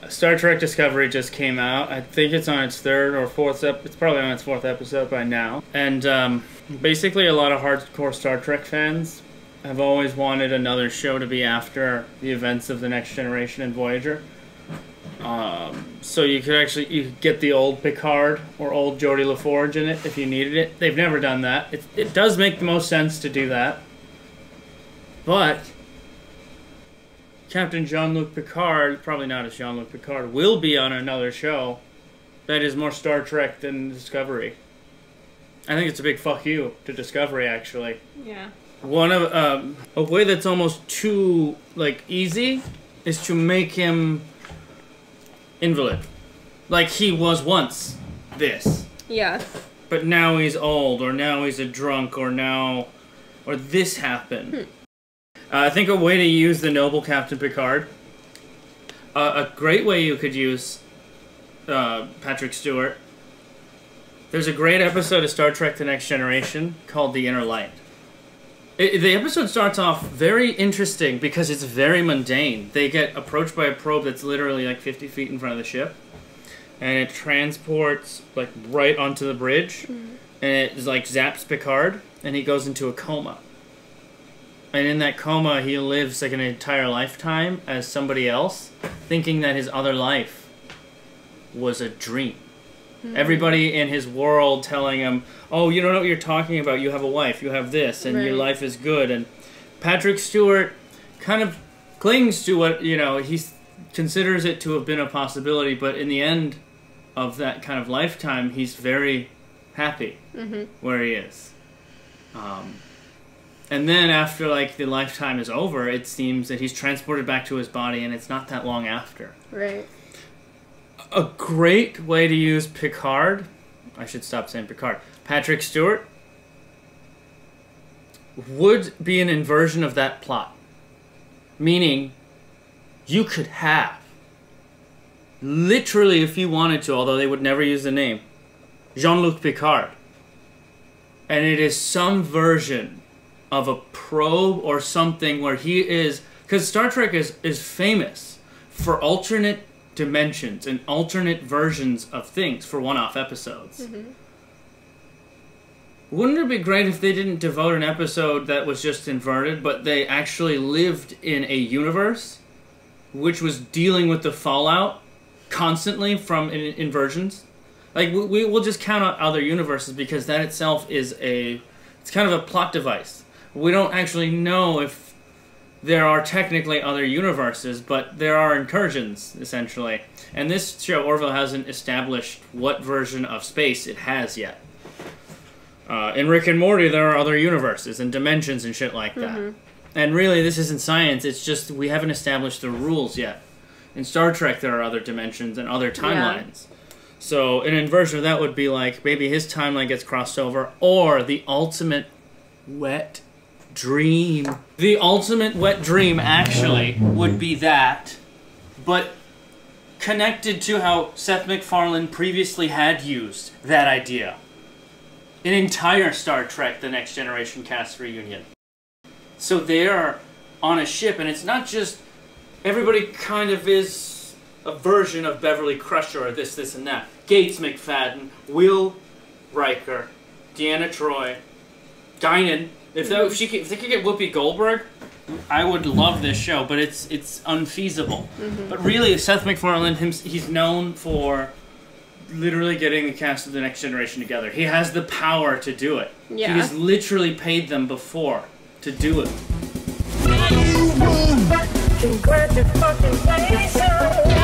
Star Trek Discovery just came out. I think it's on its third or fourth it's probably on its fourth episode by now. And basically a lot of hardcore Star Trek fans have always wanted another show to be after the events of The Next Generation and Voyager. So you could get the old Picard or old Geordi LaForge in it if you needed it. They've never done that. It does make the most sense to do that. But Captain Jean-Luc Picard, probably not as Jean-Luc Picard, will be on another show that is more Star Trek than Discovery. I think it's a big fuck you to Discovery, actually. Yeah. One of a way that's almost too easy is to make him invalid, like he was once this. Yeah. But now he's old, or now he's a drunk, or this happened. I think a way to use the noble Captain Picard, a great way you could use Patrick Stewart. There's a great episode of Star Trek The Next Generation called The Inner Light. The episode starts off very interesting because it's very mundane. They get approached by a probe that's literally 50 feet in front of the ship. And it transports right onto the bridge. Mm-hmm. And it zaps Picard and he goes into a coma. And in that coma he lives an entire lifetime as somebody else, thinking that his other life was a dream. Mm-hmm. Everybody in his world telling him, oh, you don't know what you're talking about, you have a wife, you have this, and your life is good. And Patrick Stewart kind of clings to what, he considers it to have been a possibility, but in the end of that kind of lifetime, he's very happy where he is. And then after the lifetime is over, it seems that he's transported back to his body, and it's not that long after. Right. A great way to use Picard, I should stop saying Picard, Patrick Stewart, would be an inversion of that plot. Meaning, you could have, literally if you wanted to, although they would never use the name, Jean-Luc Picard. And it is some version of a probe or something where he is, because Star Trek is famous for alternate dimensions and alternate versions of things for one-off episodes. Mm-hmm. Wouldn't it be great if they didn't devote an episode that was just inverted, but they actually lived in a universe which was dealing with the fallout constantly from inversions? We'll just count out other universes because that itself is it's kind of a plot device. We don't actually know if there are technically other universes, but there are incursions, essentially. And this show, Orville, hasn't established what version of space it has yet. In Rick and Morty, there are other universes and dimensions and shit like that. Mm-hmm. And really, this isn't science, it's just we haven't established the rules yet. In Star Trek, there are other dimensions and other timelines. Yeah. So an inversion of that would be maybe his timeline gets crossed over, or the ultimate wet dream. The ultimate wet dream, actually, would be that, but connected to how Seth MacFarlane previously had used that idea. An entire Star Trek The Next Generation cast reunion. So they are on a ship, and it's not just everybody kind of is a version of Beverly Crusher or this, and that. Gates McFadden, Will Riker, Deanna Troi, Guinan. If they could get Whoopi Goldberg, I would love this show, but it's unfeasible. Mm-hmm. But really, Seth MacFarlane, he's known for literally getting the cast of The Next Generation together. He has the power to do it. Yeah. He has literally paid them before to do it. Congratulations.